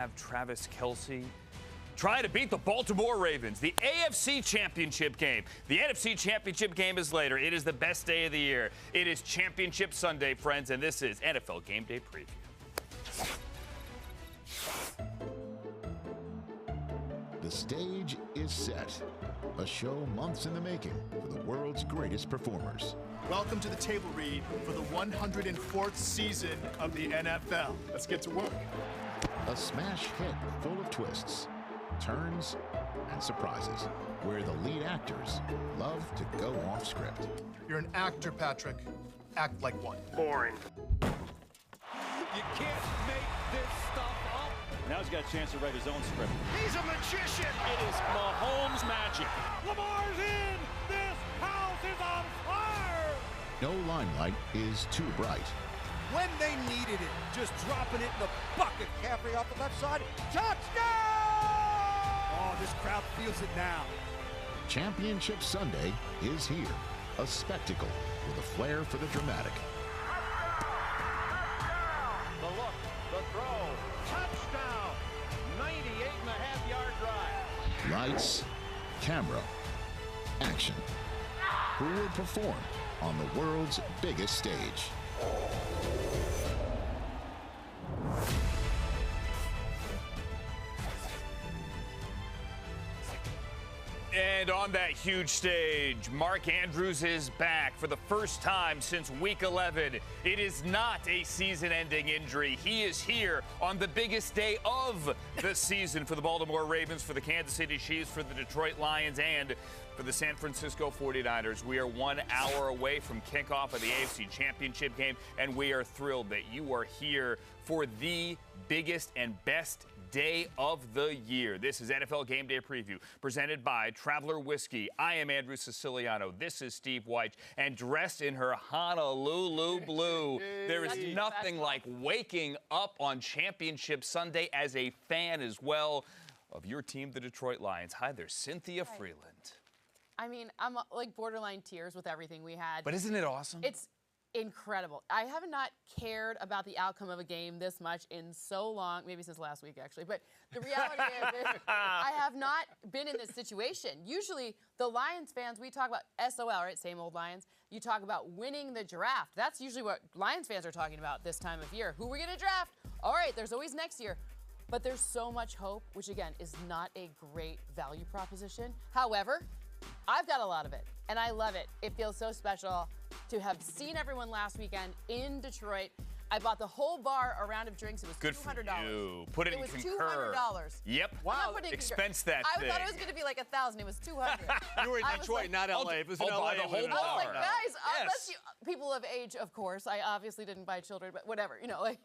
Have Travis Kelce trying to beat the Baltimore Ravens. The AFC Championship game. The NFC Championship game is later. It is the best day of the year. It is Championship Sunday, friends, and this is NFL Game Day Preview. The stage is set. A show months in the making for the world's greatest performers. Welcome to the table read for the 104th season of the NFL. Let's get to work. A smash hit full of twists, turns, and surprises, where the lead actors love to go off script. You're an actor, Patrick. Act like one. Boring. You can't make this stuff up. Now he's got a chance to write his own script. He's a magician. It is Mahomes magic. Lamar's in. This house is on fire. No limelight is too bright. When they needed it, just dropping it in the bucket. Caffrey off the left side. Touchdown! Oh, this crowd feels it now. Championship Sunday is here. A spectacle with a flair for the dramatic. The look, the throw, touchdown. 98.5-yard drive. Lights, camera, action. Who will perform on the world's biggest stage? And on that huge stage, Mark Andrews is back for the first time since Week 11. It is not a season-ending injury. He is here on the biggest day of the season for the Baltimore Ravens, for the Kansas City Chiefs, for the Detroit Lions, and for the San Francisco 49ers. We are 1 hour away from kickoff of the AFC Championship game, and we are thrilled that you are here for the biggest and best day of the year. This is NFL Game Day Preview, presented by Traveler Whiskey. I am Andrew Siciliano. This is Steve White, and dressed in her Honolulu blue, there is nothing like waking up on Championship Sunday as a fan as well of your team, the Detroit Lions. Hi there, Cynthia Freeland. I mean, I'm like borderline tears with everything we had. But isn't it awesome? It's incredible. I have not cared about the outcome of a game this much in so long, maybe since last week actually, but the reality is I have not been in this situation. Usually the Lions fans, we talk about SOL, right? Same old Lions. You talk about winning the draft. That's usually what Lions fans are talking about this time of year. Who are we going to draft? All right, there's always next year. But there's so much hope, which again is not a great value proposition. However, I've got a lot of it, and I love it. It feels so special to have seen everyone last weekend in Detroit. I bought the whole bar a round of drinks. It was Good $200. for you. Put it in Concur. It was $200. Yep. Wow. Expense that I thing. thought it was going to be like $1,000. It was $200. You were in Detroit, not LA. If it was in LA, buy the whole I was bar. like, guys, Yes. unless you people of age, of course. I obviously didn't buy children, but whatever. You know, like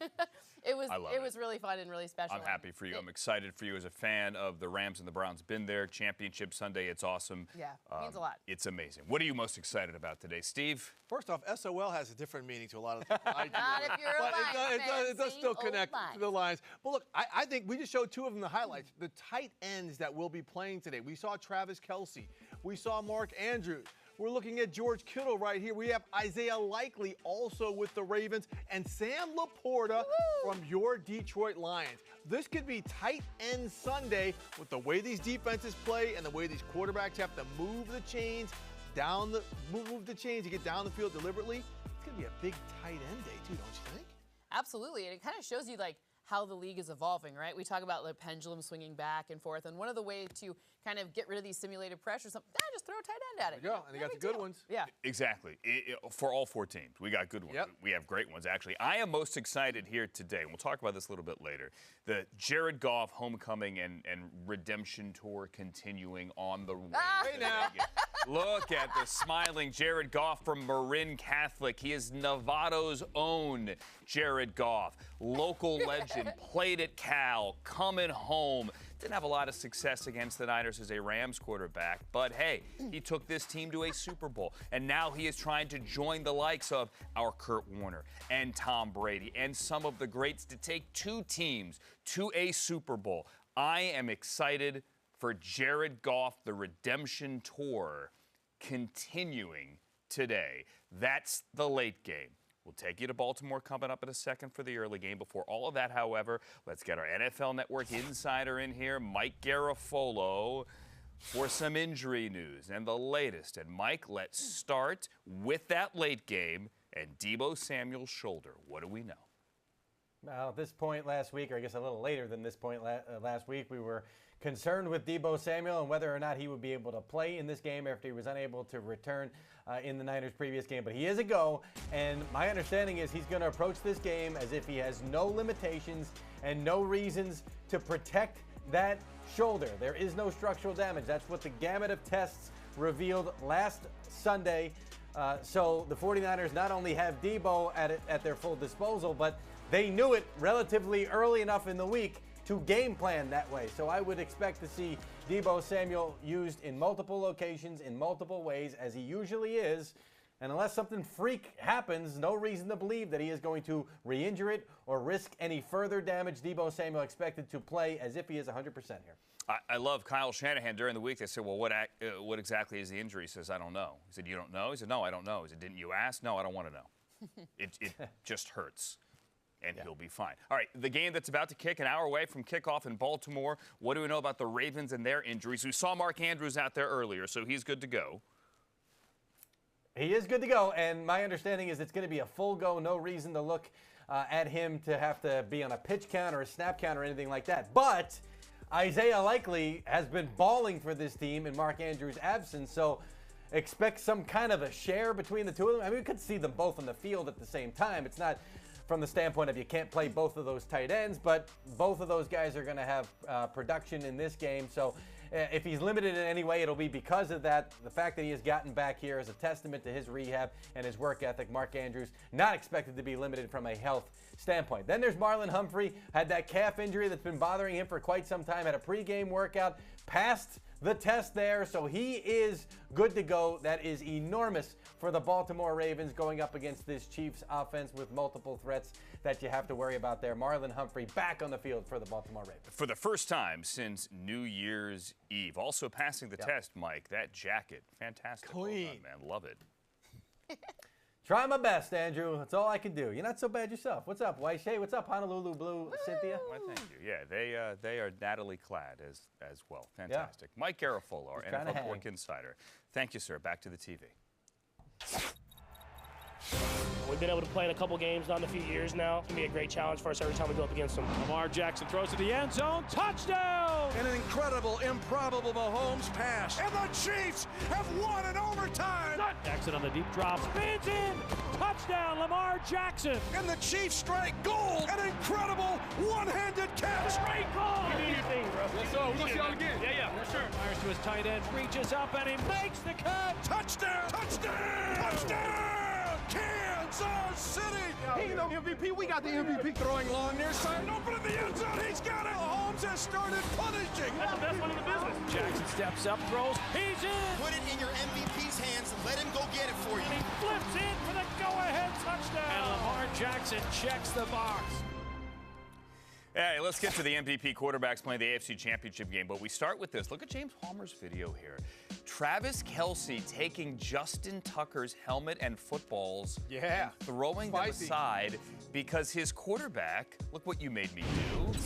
it was really fun and really special. I'm happy for you. I'm excited for you as a fan of the Rams and the Browns. Been there, Championship Sunday. It's awesome. Yeah, means a lot. It's amazing. What are you most excited about today, Steve? First off, SOL has a different meaning to a lot of people. I do. Not if you're a But Lions fan, it does same still old connect Lions. to the Lions. But look, I think we just showed two of them the highlights. The tight ends that will be playing today. We saw Travis Kelce. We saw Mark Andrews. We're looking at George Kittle right here. We have Isaiah Likely also with the Ravens, and Sam Laporta from your Detroit Lions. This could be tight end Sunday with the way these defenses play and the way these quarterbacks have to move the chains move the chains to get down the field deliberately. It's gonna be a big tight end day too, don't you think? Absolutely, and it kind of shows you like how the league is evolving, right? We talk about the pendulum swinging back and forth, and one of the ways to kind of get rid of these simulated pressures, just throw a tight end at it. There you go, and they got the good ones. Yeah. Exactly. For all 4 teams, we got good ones. Yep. We have great ones, actually. I am most excited here today, and we'll talk about this a little bit later, the Jared Goff homecoming and redemption tour continuing on the way. Hey now. Look at the smiling Jared Goff from Marin Catholic. He is Novato's own Jared Goff. Local legend, played at Cal, coming home. Didn't have a lot of success against the Niners as a Rams quarterback, but hey, he took this team to a Super Bowl, and now he is trying to join the likes of our Kurt Warner and Tom Brady and some of the greats to take 2 teams to a Super Bowl. I am excited for Jared Goff, the redemption tour, continuing today. That's the late game. We'll take you to Baltimore coming up in a second for the early game. Before all of that, however, let's get our NFL Network insider in here, Mike Garafolo, for some injury news and the latest. And Mike, let's start with that late game and Deebo Samuel's shoulder. What do we know? Well, at this point last week, or I guess a little later than this point last week, we were concerned with Deebo Samuel and whether or not he would be able to play in this game after he was unable to return in the Niners' previous game. But he is a go, and my understanding is he's going to approach this game as if he has no limitations and no reasons to protect that shoulder. There is no structural damage. That's what the gamut of tests revealed last Sunday. So the 49ers not only have Deebo at their full disposal, but they knew it relatively early enough in the week to game plan that way. So I would expect to see Deebo Samuel used in multiple locations, in multiple ways, as he usually is. And unless something freak happens, no reason to believe that he is going to re-injure it or risk any further damage. Deebo Samuel expected to play as if he is 100% here. I love Kyle Shanahan during the week. They said, well, what exactly is the injury? He says, I don't know. He said, you don't know? He said, no, I don't know. He said, didn't you ask? No, I don't want to know. It just hurts. And he'll be fine. All right, the game that's about to kick an hour away from kickoff in Baltimore. What do we know about the Ravens and their injuries? We saw Mark Andrews out there earlier, so he's good to go. He is good to go, and my understanding is it's going to be a full go. No reason to look at him to have to be on a pitch count or a snap count or anything like that. But Isaiah Likely has been balling for this team in Mark Andrews' absence, so expect some kind of a share between the two of them. I mean, we could see them both on the field at the same time. It's not from the standpoint of you can't play both of those tight ends, but both of those guys are going to have production in this game. So if he's limited in any way, it'll be because of that. The fact that he has gotten back here is a testament to his rehab and his work ethic. Mark Andrews not expected to be limited from a health standpoint. Then there's Marlon Humphrey, had that calf injury that's been bothering him for quite some time, had a pregame workout, passed the test there, so he is good to go. That is enormous for the Baltimore Ravens going up against this Chiefs offense with multiple threats that you have to worry about there. Marlon Humphrey back on the field for the Baltimore Ravens. For the first time since New Year's Eve. Also passing the test, Mike. That jacket, fantastic. Clean. Well done, man. Love it. Try my best, Andrew. That's all I can do. You're not so bad yourself. What's up, Weiss? What's up, Honolulu Blue, Cynthia? Why, thank you. Yeah, they are Natalie clad as well. Fantastic. Yeah. Mike Garafolo, our NFL Network insider. Thank you, sir. Back to the TV. We've been able to play in a couple games, not in a few years now. It can be a great challenge for us every time we go up against them. Lamar Jackson throws to the end zone. Touchdown! And an incredible, improbable Mahomes pass. And the Chiefs have won in overtime. Jackson on the deep drop. Spins in. Touchdown, Lamar Jackson. And the Chiefs strike gold. An incredible one-handed catch. Great call. You do your thing, bro. Yes, sir. We'll see y'all again. Yeah, for sure. Fires to his tight end. Reaches up and he makes the cut. Touchdown! Touchdown! Touchdown! Kansas City! He ain't no MVP. We got the MVP throwing long near side. Open in the end zone. He's got it. Mahomes has started punishing. That's the best one in the business. Jackson steps up, throws. He's in. Put it in your MVP's hands. Let him go get it for you. And he flips in for the go-ahead touchdown. And Lamar Jackson checks the box. Hey, let's get to the MVP quarterbacks playing the AFC Championship game, but we start with this. Look at James Palmer's video here. Travis Kelce taking Justin Tucker's helmet and footballs and throwing them aside because his quarterback, look what you made me do,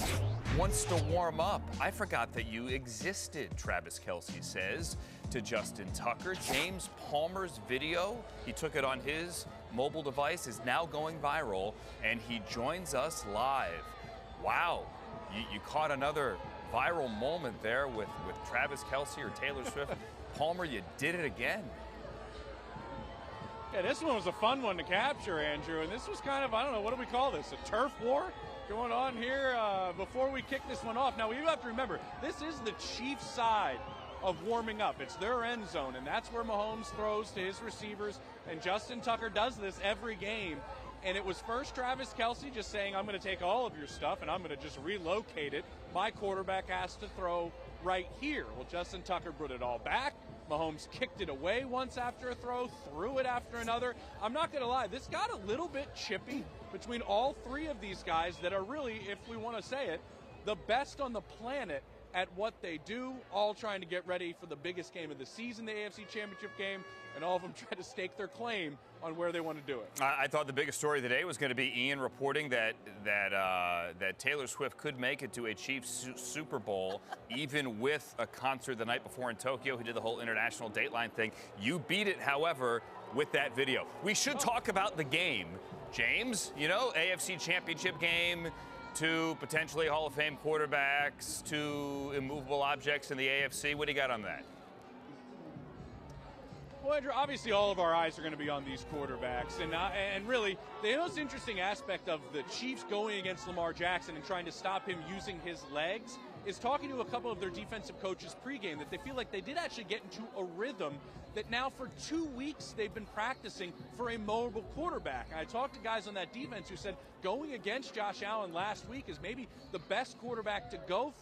wants to warm up. I forgot that you existed, Travis Kelce says to Justin Tucker. James Palmer's video, he took it on his mobile device, is now going viral, and he joins us live. Wow, you caught another viral moment there with Travis Kelce or Taylor Swift. Palmer, you did it again. Yeah, this one was a fun one to capture, Andrew, and this was kind of, I don't know, what do we call this, a turf war going on here before we kick this one off. Now, you have to remember, this is the Chiefs' side of warming up. It's their end zone, and that's where Mahomes throws to his receivers, and Justin Tucker does this every game. And it was first Travis Kelce just saying, I'm going to take all of your stuff and I'm going to just relocate it. My quarterback has to throw right here. Well, Justin Tucker brought it all back. Mahomes kicked it away once after a throw, threw it after another. I'm not going to lie, this got a little bit chippy between all three of these guys that are really, if we want to say it, the best on the planet at what they do, all trying to get ready for the biggest game of the season, the AFC Championship game, and all of them try to stake their claim on where they want to do it. I thought the biggest story today was going to be Ian reporting that Taylor Swift could make it to a Chiefs Super Bowl, even with a concert the night before in Tokyo. He did the whole international Dateline thing. You beat it, however, with that video. We should talk about the game, James. You know, AFC Championship game, 2 potentially Hall of Fame quarterbacks, 2 immovable objects in the AFC. What do you got on that? Well, Andrew, obviously all of our eyes are going to be on these quarterbacks. And really, the most interesting aspect of the Chiefs going against Lamar Jackson and trying to stop him using his legs is talking to a couple of their defensive coaches pregame that they feel like they did actually get into a rhythm that now for 2 weeks they've been practicing for a mobile quarterback. And I talked to guys on that defense who said going against Josh Allen last week is maybe the best quarterback to go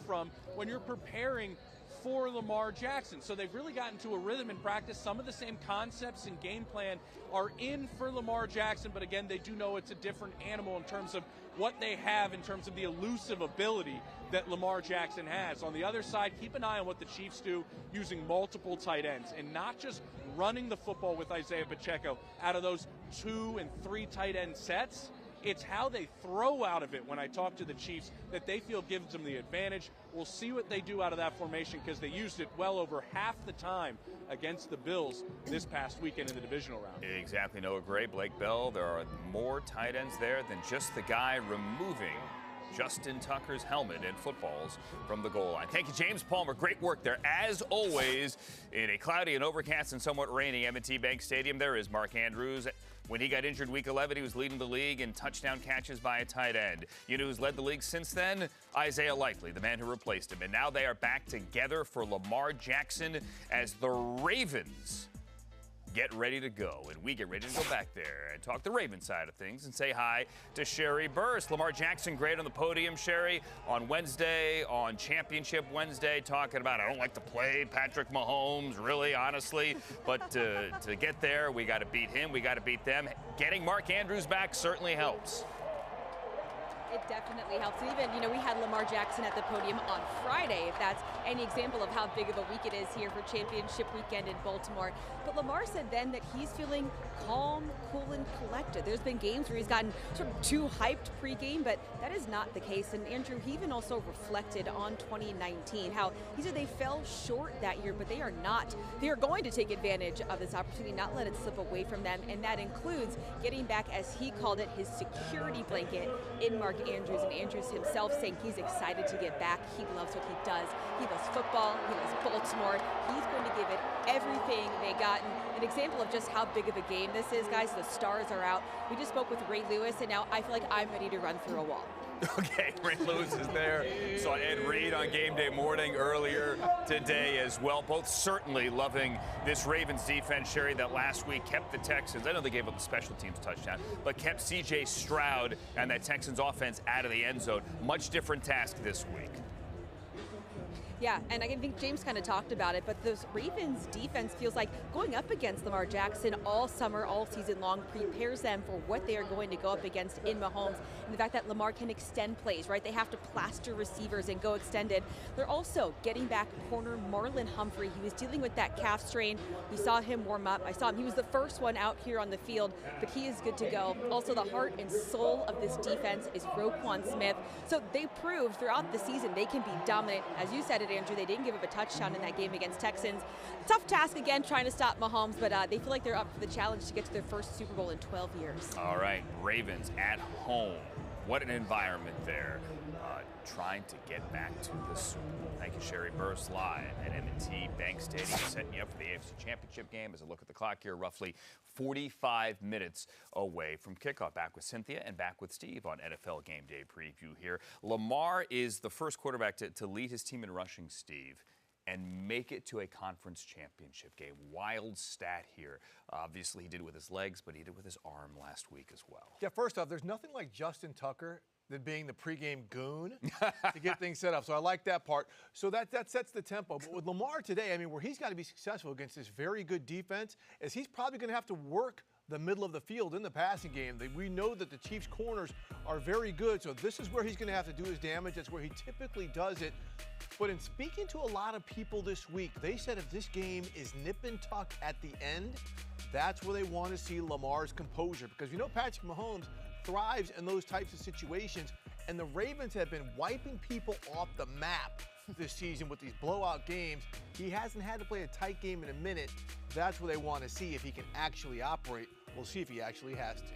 from when you're preparing for Lamar Jackson. So they've really gotten to a rhythm in practice. Some of the same concepts and game plan are in for Lamar Jackson, but again, they do know it's a different animal in terms of what they have in terms of the elusive ability that Lamar Jackson has. On the other side, keep an eye on what the Chiefs do using multiple tight ends and not just running the football with Isaiah Pacheco out of those 2 and 3 tight end sets. It's how they throw out of it when I talk to the Chiefs that they feel gives them the advantage. We'll see what they do out of that formation because they used it well over half the time against the Bills this past weekend in the divisional round. Exactly, Noah Gray, Blake Bell. There are more tight ends there than just the guy removing Justin Tucker's helmet and footballs from the goal line. Thank you, James Palmer. Great work there, as always, in a cloudy and overcast and somewhat rainy M&T Bank Stadium. There is Mark Andrews. When he got injured week 11, he was leading the league in touchdown catches by a tight end. You know who's led the league since then? Isaiah Likely, the man who replaced him. And now they are back together for Lamar Jackson as the Ravens get ready to go. And we get ready to go back there and talk the Ravens side of things and say hi to Sherry Burst. Lamar Jackson, great on the podium, Sherry, on Wednesday, on Championship Wednesday, talking about, I don't like to play Patrick Mahomes, really, honestly. But to get there, we got to beat him. We got to beat them. Getting Mark Andrews back certainly helps. It definitely helps. Even, you know, we had Lamar Jackson at the podium on Friday, if that's any example of how big of a week it is here for championship weekend in Baltimore. But Lamar said then that he's feeling calm, cool, and collected. There's been games where he's gotten sort of too hyped pregame, but that is not the case. And Andrew, he even also reflected on 2019, how he said they fell short that year, but they are not. They are going to take advantage of this opportunity, not let it slip away from them. And that includes getting back, as he called it, his security blanket in Mark Andrews. And Andrews himself saying he's excited to get back. He loves what he does. He loves football. He loves Baltimore. He's going to give it everything they got. And an example of just how big of a game this is, guys, the stars are out. We just spoke with Ray Lewis, and now I feel like I'm ready to run through a wall. Okay, Ray Lewis is there. Saw Ed Reed on game day morning earlier today as well. Both certainly loving this Ravens defense, Sherry, that last week kept the Texans. I know they gave up the special teams touchdown, but kept C.J. Stroud and that Texans offense out of the end zone. Much different task this week. Yeah, and I think James kind of talked about it, but those Ravens defense feels like going up against Lamar Jackson all summer, all season long, prepares them for what they are going to go up against in Mahomes. And the fact that Lamar can extend plays, right? They have to plaster receivers and go extended. They're also getting back corner Marlon Humphrey. He was dealing with that calf strain. We saw him warm up. I saw him. He was the first one out here on the field, but he is good to go. Also, the heart and soul of this defense is Roquan Smith. So they proved throughout the season they can be dominant. As you said, Andrew, they didn't give up a touchdown in that game against Texans. Tough task again trying to stop Mahomes, but they feel like they're up for the challenge to get to their first Super Bowl in 12 years. All right, Ravens at home. What an environment there. Trying to get back to the Super Bowl. Thank you, Sherry Burst, live at M&T Bank Stadium, setting you up for the AFC Championship game. As I look at the clock here, roughly 45 minutes away from kickoff. Back with Cynthia and back with Steve on NFL Game Day preview here. Lamar is the first quarterback to lead his team in rushing, Steve, and make it to a conference championship game. Wild stat here. Obviously, he did it with his legs, but he did it with his arm last week as well. Yeah, first off, there's nothing like Justin Tucker than being the pregame goon to get things set up. So I like that part. So that sets the tempo. But with Lamar today, I mean, where he's got to be successful against this very good defense is he's probably going to have to work the middle of the field in the passing game. We know that the Chiefs' corners are very good, so this is where he's going to have to do his damage. That's where he typically does it. But in speaking to a lot of people this week, they said if this game is nip and tuck at the end, that's where they want to see Lamar's composure. Because you know Patrick Mahomes thrives in those types of situations, and the Ravens have been wiping people off the map this season with these blowout games. He hasn't had to play a tight game in a minute. That's where they want to see if he can actually operate. We'll see if he actually has to.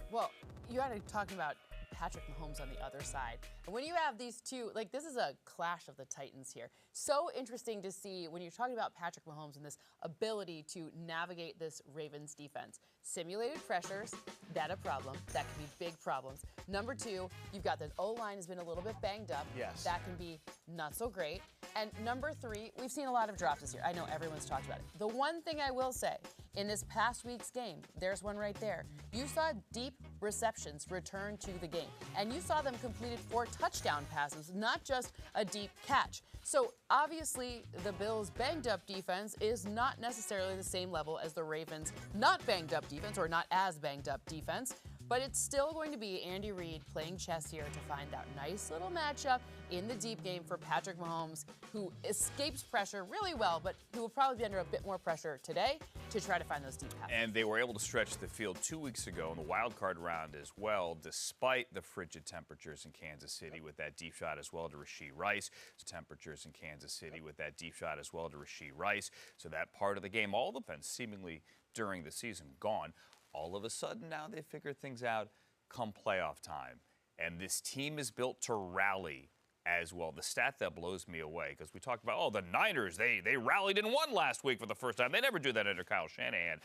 Well, you got to talk about Patrick Mahomes on the other side. And when you have these two, like this is a clash of the Titans here. So interesting to see when you're talking about Patrick Mahomes and this ability to navigate this Ravens defense. Simulated pressures, that a problem. That can be big problems. Number two, you've got the O-line has been a little bit banged up. Yes. That can be not so great. And number three, we've seen a lot of drops this year. I know everyone's talked about it. The one thing I will say, in this past week's game, there's one right there. You saw deep receptions return to the game. And you saw them completed 4 touchdown passes, not just a deep catch. So obviously, the Bills' banged-up defense is not necessarily the same level as the Ravens' not banged-up defense, or not as banged-up defense. But it's still going to be Andy Reid playing chess here to find that nice little matchup in the deep game for Patrick Mahomes, who escapes pressure really well, but who will probably be under a bit more pressure today to try to find those deep passes. And they were able to stretch the field 2 weeks ago in the wild card round as well, despite the frigid temperatures in Kansas City with that deep shot as well to Rashee Rice. Temperatures in Kansas City with that deep shot as well to Rashee Rice. So that part of the game, all the offense seemingly during the season gone. All of a sudden now they figured things out come playoff time. And this team is built to rally as well. The stat that blows me away, because we talked about, oh, the Niners, they rallied and won last week for the first time. They never do that under Kyle Shanahan.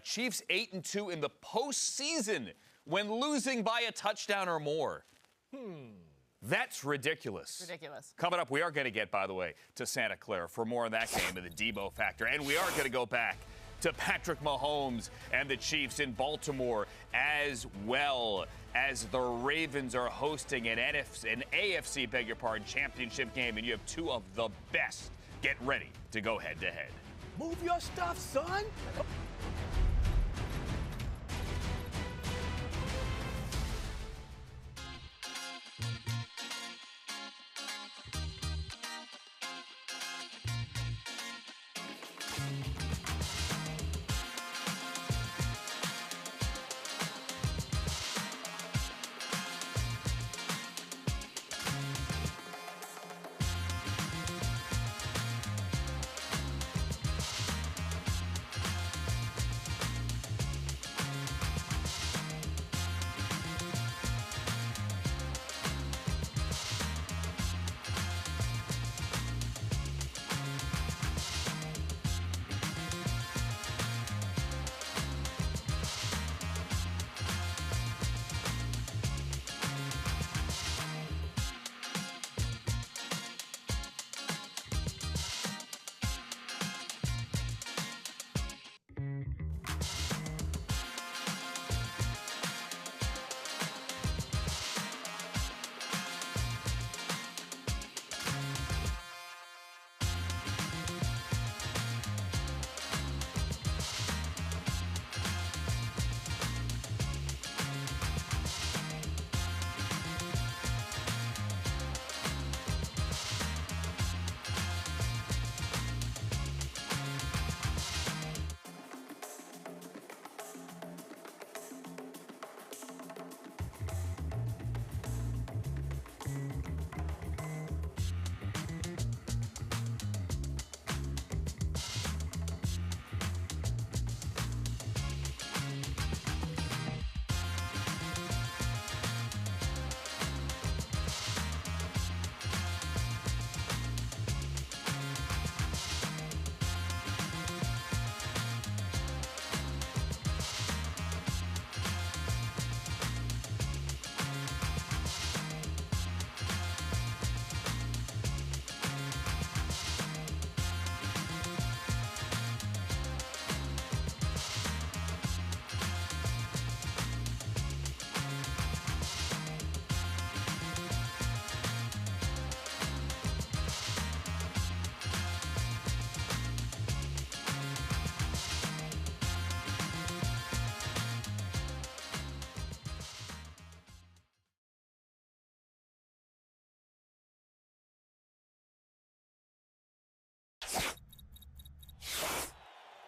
Chiefs 8-2 in the postseason when losing by a touchdown or more. That's ridiculous. Ridiculous. Coming up, we are going to get, by the way, to Santa Clara for more on that game and the Debo factor. And we are going to go back to Patrick Mahomes and the Chiefs in Baltimore, as well as the Ravens are hosting an AFC, championship game, and you have two of the best. Get ready to go head-to-head. Move your stuff, son.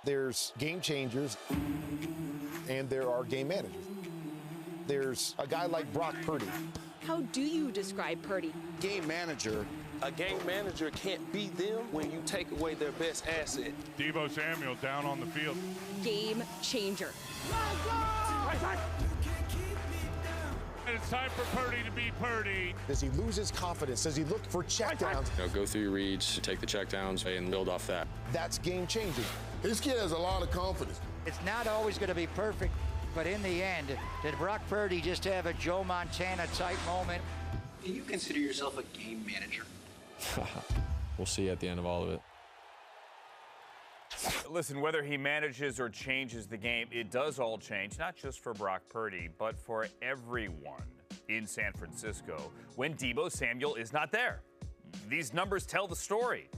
There's game changers, and there are game managers. There's a guy like Brock Purdy. How do you describe Purdy? Game manager. A game manager can't beat them when you take away their best asset. Deebo Samuel down on the field. Game changer. And it's time for Purdy to be Purdy. Does he lose his confidence? Does he look for checkdowns? Go through your reads, take the checkdowns, and build off that. That's game changing. This kid has a lot of confidence. It's not always going to be perfect, but in the end, did Brock Purdy just have a Joe Montana-type moment? Do you consider yourself a game manager? We'll see at the end of all of it. Listen, whether he manages or changes the game, it does all change, not just for Brock Purdy, but for everyone in San Francisco when Deebo Samuel is not there. These numbers tell the story.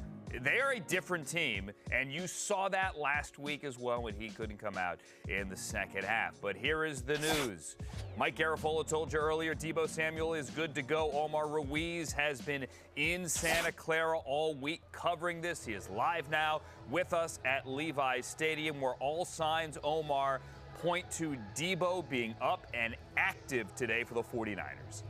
They are a different team, and you saw that last week as well when he couldn't come out in the second half. But here is the news. Mike Garafolo told you earlier, Deebo Samuel is good to go. Omar Ruiz has been in Santa Clara all week covering this. He is live now with us at Levi's Stadium, where all signs, Omar, point to Deebo being up and active today for the 49ers.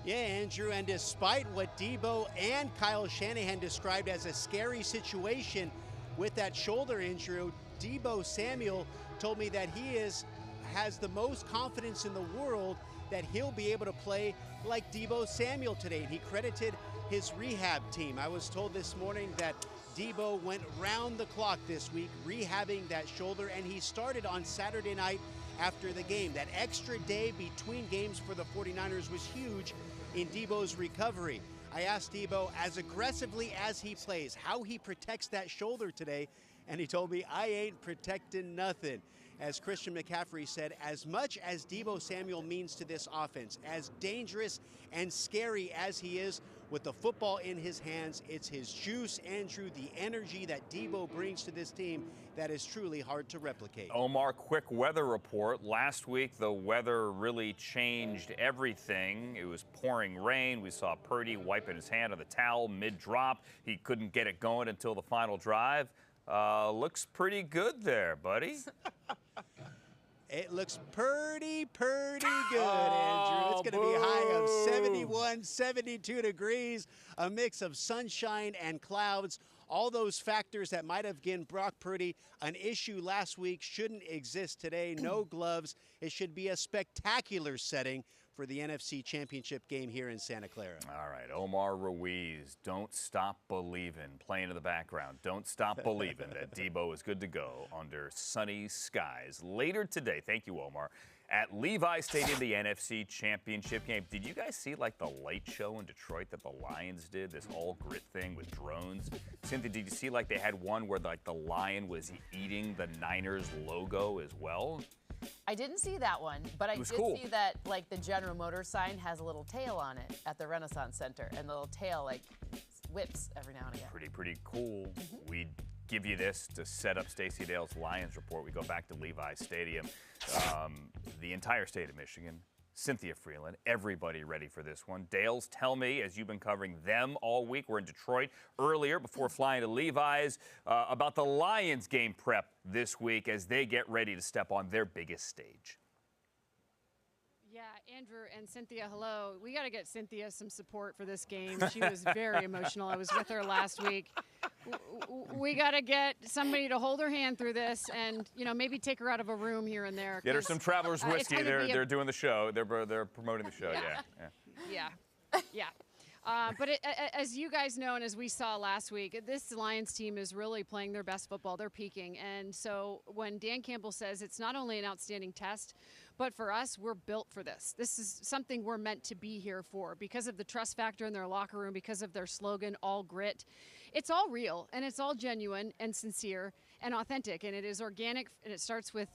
Yeah, Andrew, and despite what Deebo and Kyle Shanahan described as a scary situation with that shoulder injury, Deebo Samuel told me that he has the most confidence in the world that he'll be able to play like Deebo Samuel today. And he credited his rehab team. I was told this morning that Deebo went round the clock this week rehabbing that shoulder, and he started on Saturday night after the game. That extra day between games for the 49ers was huge in Deebo's recovery. I asked Deebo, as aggressively as he plays, how he protects that shoulder today, and he told me, I ain't protecting nothing. As Christian McCaffrey said, as much as Deebo Samuel means to this offense, as dangerous and scary as he is with the football in his hands, it's his juice, Andrew, the energy that Deebo brings to this team that is truly hard to replicate. Omar, quick weather report. Last week, the weather really changed everything. It was pouring rain. We saw Purdy wiping his hand on the towel mid-drop. He couldn't get it going until the final drive. Looks pretty good there, buddy. It looks pretty good, Andrew. It's going to be a high of 71, 72 degrees, a mix of sunshine and clouds. All those factors that might have given Brock Purdy an issue last week shouldn't exist today. No gloves. It should be a spectacular setting for the NFC Championship game here in Santa Clara. All right, Omar Ruiz, don't stop believing, playing in the background. Don't stop believing that Deebo is good to go under sunny skies. Later today, thank you, Omar, at Levi's Stadium, the NFC Championship game. Did you guys see like the light show in Detroit that the Lions did, this all grit thing with drones? Cynthia, did you see like they had one where like the lion was eating the Niners logo as well? I didn't see that one, but I did see that like the General Motors sign has a little tail on it at the Renaissance Center, and the little tail like whips every now and again. Pretty cool. We give you this to set up Stacey Dale's Lions report. We go back to Levi's Stadium. The entire state of Michigan, Cynthia Freeland, everybody ready for this one. Dale's, tell me, as you've been covering them all week, we're in Detroit earlier before flying to Levi's, about the Lions game prep this week as they get ready to step on their biggest stage. Yeah, Andrew and Cynthia, hello. We got to get Cynthia some support for this game. She was very emotional. I was with her last week. We got to get somebody to hold her hand through this and, you know, maybe take her out of a room here and there. Get her some Traveler's Whiskey. They're doing the show. They're promoting the show, Yeah. But as you guys know, and as we saw last week, this Lions team is really playing their best football. They're peaking. And so when Dan Campbell says it's not only an outstanding test, but for us, we're built for this. This is something we're meant to be here for because of the trust factor in their locker room, because of their slogan, all grit. It's all real, and it's all genuine and sincere and authentic, and it is organic, and it starts with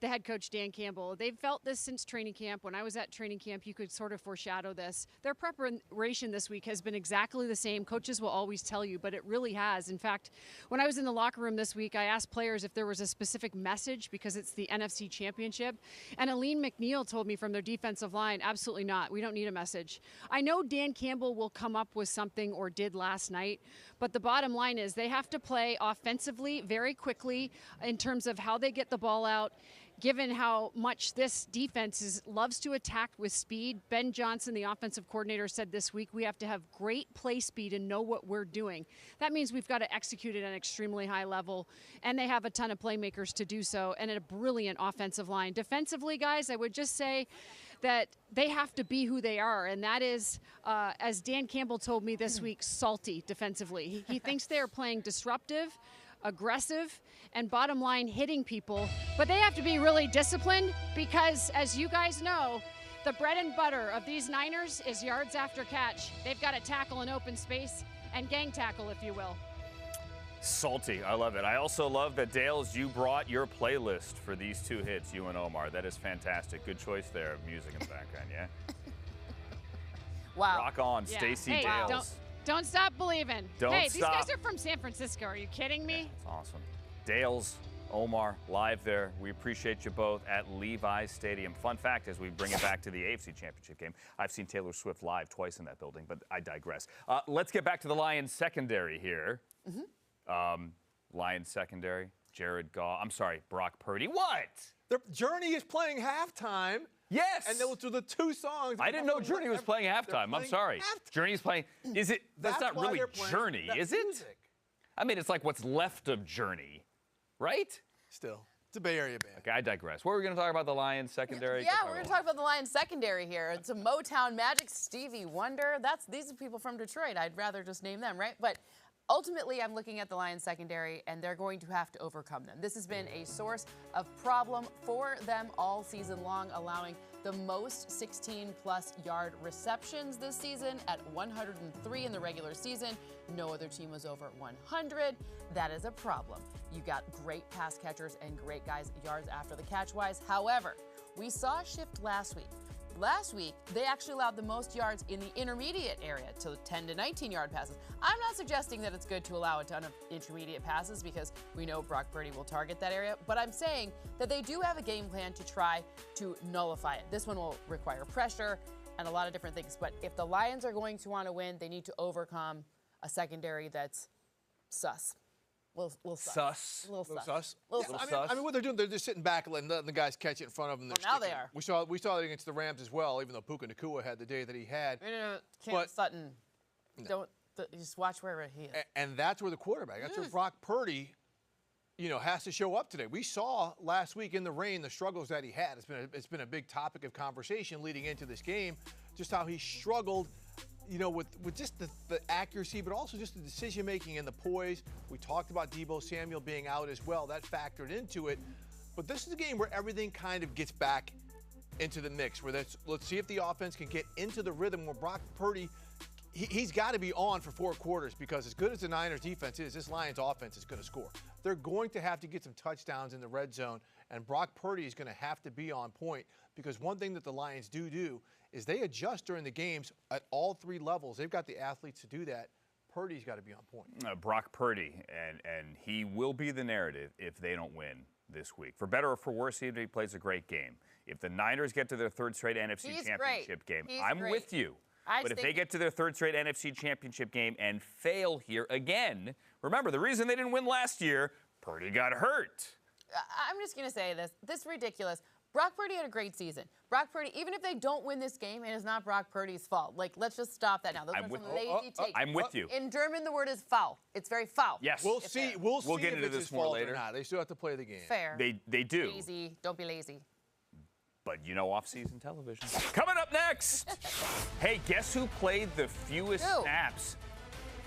the head coach, Dan Campbell. They've felt this since training camp. When I was at training camp, you could sort of foreshadow this. Their preparation this week has been exactly the same. Coaches will always tell you, but it really has. In fact, when I was in the locker room this week, I asked players if there was a specific message because it's the NFC Championship. And Aline McNeil told me from their defensive line, absolutely not. We don't need a message. I know Dan Campbell will come up with something, or did last night, but the bottom line is they have to play offensively very quickly in terms of how they get the ball out. Given how much this defense loves to attack with speed, Ben Johnson, the offensive coordinator, said this week we have to have great play speed and know what we're doing. That means we've got to execute at an extremely high level, and they have a ton of playmakers to do so, and a brilliant offensive line. Defensively, guys, I would just say that they have to be who they are, and that is, as Dan Campbell told me this week, salty defensively. He thinks they are playing disruptive, aggressive, and bottom line, hitting people. But they have to be really disciplined because, as you guys know, the bread and butter of these Niners is yards after catch. They've got to tackle in open space and gang tackle, if you will. Salty. I love it. I also love that, Dales, you brought your playlist for these two hits, you and Omar. That is fantastic. Good choice there of music in the background, yeah? Wow. Rock on, Yeah. Stacey Hey, Dales. Don't stop believing. Don't hey, stop. These guys are from San Francisco. Are you kidding me? That's awesome. Dales, Omar, live there. We appreciate you both at Levi's Stadium. Fun fact, as we bring it back to the AFC Championship game, I've seen Taylor Swift live twice in that building, but I digress. Let's get back to the Lions secondary here. Lions secondary, Brock Purdy. What? The Journey is playing halftime. Yes. And those were the two songs. I didn't know Journey was playing halftime. I'm sorry. Journey's playing. Is it? That's not why really they're playing Journey, that is it? music. I mean, it's like what's left of Journey, right? Still, it's a Bay Area band. Okay, I digress. What were we going to talk about the Lions secondary? Yeah, we're going to talk about the Lions secondary here. It's a Motown Magic, Stevie Wonder. These are people from Detroit. I'd rather just name them, right? But ultimately, I'm looking at the Lions secondary, and they're going to have to overcome them. This has been a source of problem for them all season long, allowing the most 16-plus yard receptions this season at 103 in the regular season. No other team was over 100. That is a problem. You got great pass catchers and great guys yards after the catch-wise. However, we saw a shift last week. Last week, they actually allowed the most yards in the intermediate area to 10 to 19-yard passes. I'm not suggesting that it's good to allow a ton of intermediate passes because we know Brock Purdy will target that area, but I'm saying that they do have a game plan to try to nullify it. This one will require pressure and a lot of different things, but if the Lions are going to want to win, they need to overcome a secondary that's sus. Little sus. Little sus. sus. I mean, what they're doing, they're just sitting back and letting the guys catch it in front of them. Well, now they are. We saw it against the Rams as well, even though Puka Nacua had the day that he had. Cam Sutton, just watch wherever he is. And that's where the quarterback, that's where Brock Purdy, has to show up today. We saw last week in the rain the struggles that he had. It's been a big topic of conversation leading into this game, just how he struggled. With just the accuracy, but also just the decision-making and the poise. We talked about Deebo Samuel being out as well. That factored into it. But this is a game where everything kind of gets back into the mix, where let's see if the offense can get into the rhythm where Brock Purdy, he's got to be on for 4 quarters, because as good as the Niners defense is, this Lions offense is going to score. They're going to have to get some touchdowns in the red zone, and Brock Purdy is going to have to be on point, because one thing that the Lions do is they adjust during the games at all 3 levels. They've got the athletes to do that. Purdy's got to be on point. Brock Purdy, and he will be the narrative if they don't win this week. For better or for worse, he plays a great game. If the Niners get to their 3rd straight NFC Championship game, I'm with you. But if they get to their 3rd straight NFC Championship game and fail here again, remember, the reason they didn't win last year, Purdy got hurt. I'm just going to say this. This is ridiculous. Brock Purdy had a great season. Brock Purdy, even if they don't win this game, it is not Brock Purdy's fault. Let's just stop that now. Those are some lazy takes. I'm with you. In German, the word is foul. It's very foul. Yes. We'll see. We'll get if into it's this his more fault later. Or not. They still have to play the game. Fair. They do. Lazy. Don't be lazy. But off-season television. Coming up next. Hey, guess who played the fewest snaps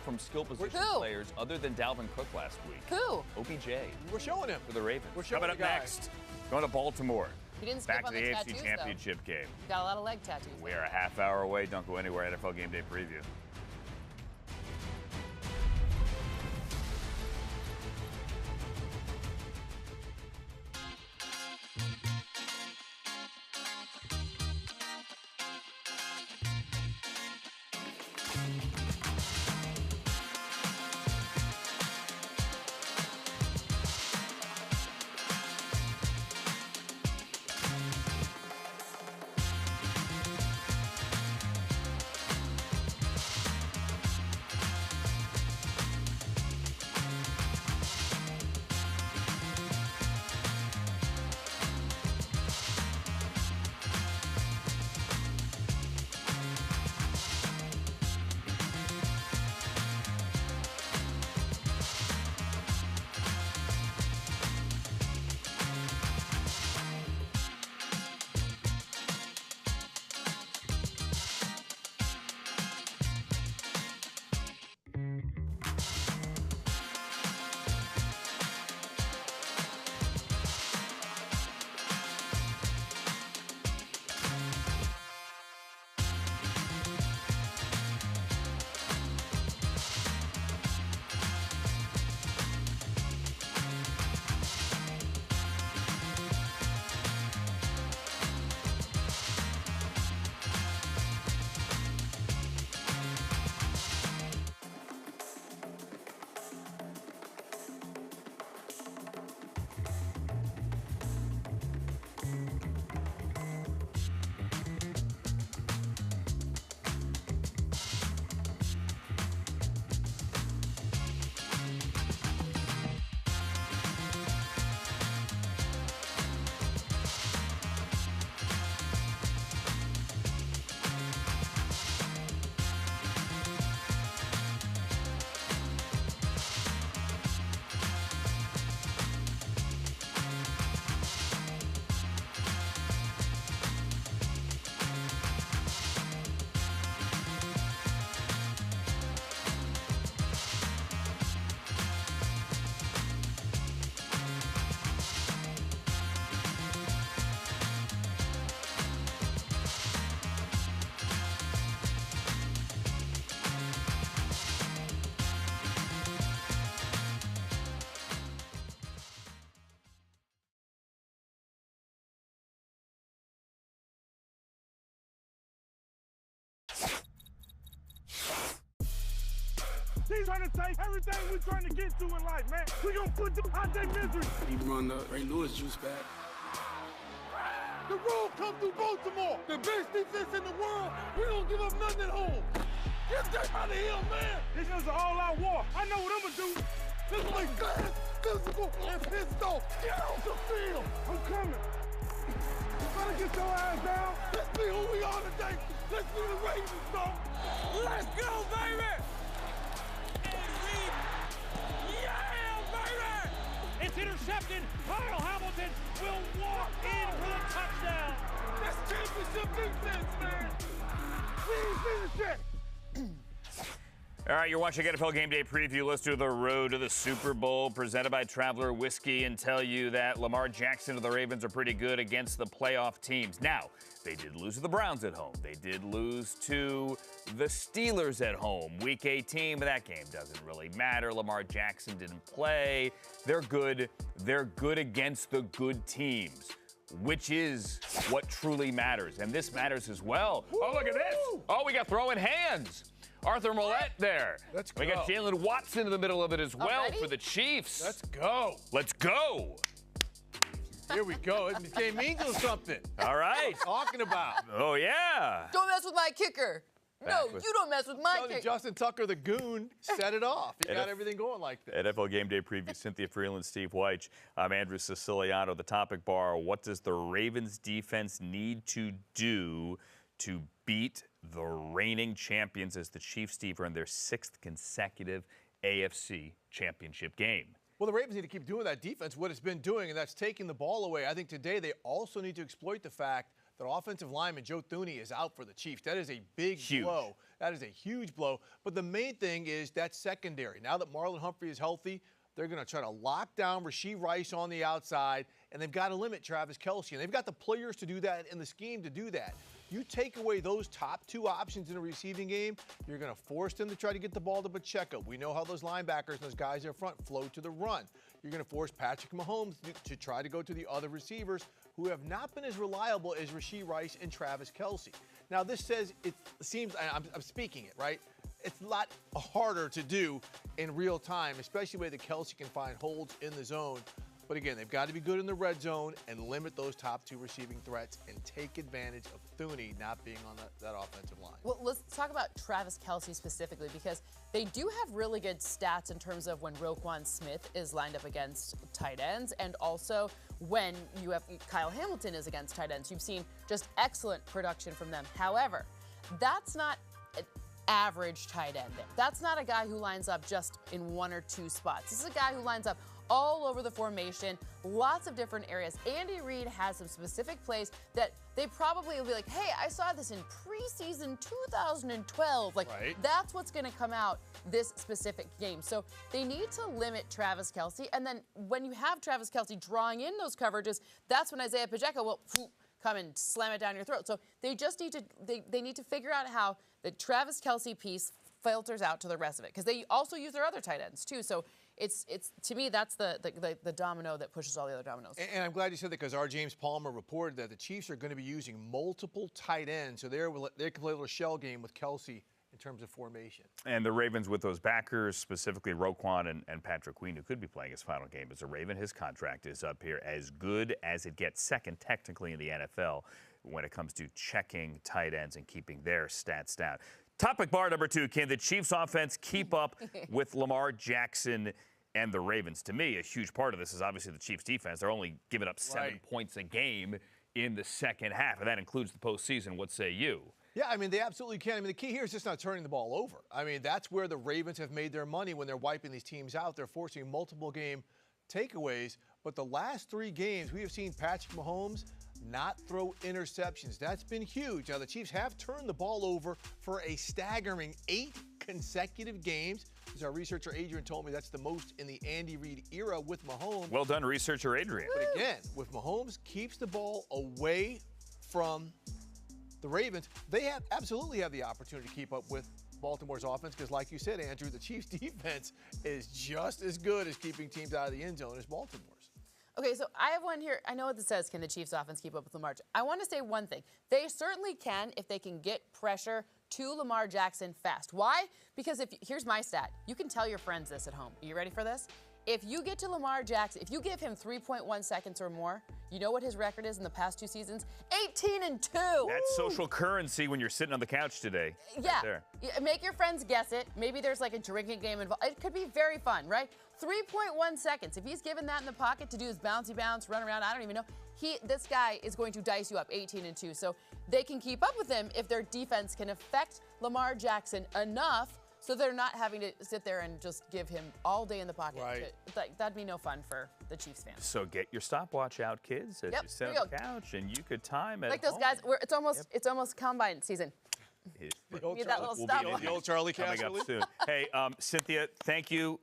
from skill position players other than Dalvin Cook last week? Who? OBJ. We're showing him. For the Ravens. We're showing Coming up next. Going to Baltimore. He didn't skip back on to the AFC tattoos, Championship game. He's got a lot of leg tattoos. We are a half hour away. Don't go anywhere. NFL Game Day preview. He's trying to take everything we're trying to get to in life, man. We're going to put them out their misery. He run the Ray Lewis juice back. The road come through Baltimore. The best defense in the world. We don't give up nothing at home. Get that out of here, man. This is an all-out war. I know what I'm going to do. This is like fast, physical, and pissed off. Get off the field. I'm coming. You better get your ass down. Let's be who we are today. Let's be the Ravens, though. Let's go, baby. Yeah, baby. It's intercepted. Kyle Hamilton will walk in for the touchdown. That's championship defense, man. Please finish it. All right, you're watching NFL Game Day Preview. Let's do the road to the Super Bowl presented by Traveler Whiskey and tell you that Lamar Jackson and the Ravens are pretty good against the playoff teams. Now, they did lose to the Browns at home. They did lose to the Steelers at home. Week 18, but that game doesn't really matter. Lamar Jackson didn't play. They're good. They're good against the good teams, which is what truly matters. And this matters as well. Oh, look at this. Oh, we got throwing hands. Arthur Millette there. Let's go. We got Jalen Watson in the middle of it as well for the Chiefs. Let's go. Let's go. Here we go. This game means something. All right. Talking about. Oh, yeah. Don't mess with my kicker. No, you don't mess with my kicker. Justin Tucker, the goon, set it off. He got everything going like that. NFL Game Day Preview, Cynthia Freeland, Steve Weich. I'm Andrew Siciliano. The topic bar, what does the Ravens defense need to do to beat the reigning champions as the Chiefs, Steve, are in their 6th consecutive AFC Championship game? Well, the Ravens need to keep doing that defense, what it's been doing, and that's taking the ball away. I think today they also need to exploit the fact that offensive lineman Joe Thuney is out for the Chiefs. That is a big blow. That is a huge blow. But the main thing is that secondary. Now that Marlon Humphrey is healthy, they're going to try to lock down Rashee Rice on the outside, and they've got to limit Travis Kelce. And they've got the players to do that and the scheme to do that. You take away those top two options in a receiving game, you're going to force them to try to get the ball to Pacheco. We know how those linebackers and those guys up front flow to the run. You're going to force Patrick Mahomes to try to go to the other receivers who have not been as reliable as Rashee Rice and Travis Kelce. Now, this says, it seems, I'm speaking it, right? It's a lot harder to do in real time, especially the way that Kelce can find holes in the zone. But again, they've got to be good in the red zone and limit those top two receiving threats and take advantage of Thuney not being on that offensive line. Well, let's talk about Travis Kelce specifically because they do have really good stats in terms of when Roquan Smith is lined up against tight ends and also when you have Kyle Hamilton is against tight ends. You've seen just excellent production from them. However, that's not an average tight end there. That's not a guy who lines up just in one or two spots. This is a guy who lines up all over the formation, lots of different areas. Andy Reid has some specific plays that they probably will be like, hey, I saw this in preseason 2012. Like, that's what's going to come out this specific game. So they need to limit Travis Kelce. And then when you have Travis Kelce drawing in those coverages, that's when Isaiah Pacheco will come and slam it down your throat. So they just need to, they need to figure out how the Travis Kelce piece filters out to the rest of it. Because they also use their other tight ends, too. So it's to me, that's the domino that pushes all the other dominoes. And I'm glad you said that because our James Palmer reported that the Chiefs are going to be using multiple tight ends. So they can play a little shell game with Kelce in terms of formation. And the Ravens with those backers, specifically Roquan and Patrick Queen, who could be playing his final game as a Raven. His contract is up here as good as it gets, second technically in the NFL when it comes to checking tight ends and keeping their stats down. Topic bar number 2, can the Chiefs offense keep up with Lamar Jackson and the Ravens? To me, a huge part of this is obviously the Chiefs defense. They're only giving up 7 points a game in the second half, and that includes the postseason. What say you? Yeah, I mean, they absolutely can. I mean, the key here is just not turning the ball over. I mean, that's where the Ravens have made their money when they're wiping these teams out. They're forcing multiple game takeaways. But the last 3 games, we have seen Patrick Mahomes not throw interceptions. That's been huge. Now, the Chiefs have turned the ball over for a staggering 8 consecutive games. As our researcher Adrian told me, that's the most in the Andy Reid era with Mahomes. Well done, researcher Adrian. But again, with Mahomes keeps the ball away from the Ravens, they absolutely have the opportunity to keep up with Baltimore's offense because, like you said, Andrew, the Chiefs' defense is just as good as keeping teams out of the end zone as Baltimore's. Okay, so I have one here. I know what this says, can the Chiefs offense keep up with Lamar? I want to say one thing. They certainly can if they can get pressure to Lamar Jackson fast. Why? Because here's my stat. You can tell your friends this at home. Are you ready for this? If you get to Lamar Jackson, if you give him 3.1 seconds or more, you know what his record is in the past 2 seasons? 18-2. That's social currency when you're sitting on the couch today. Yeah. Right there. Make your friends guess it. Maybe there's like a drinking game involved. It could be very fun, right? 3.1 seconds. If he's given that in the pocket to do his bouncy bounce, run around, I don't even know. This guy is going to dice you up 18-2. So they can keep up with him if their defense can affect Lamar Jackson enough so they're not having to sit there and just give him all day in the pocket. Right. That'd be no fun for the Chiefs fans. So get your stopwatch out, kids, as you sit on the couch, and you could time it. Like those guys, it's almost combine season. The old Need that little stopwatch. the old Charlie Coming Casserly. up soon. Hey, Cynthia, thank you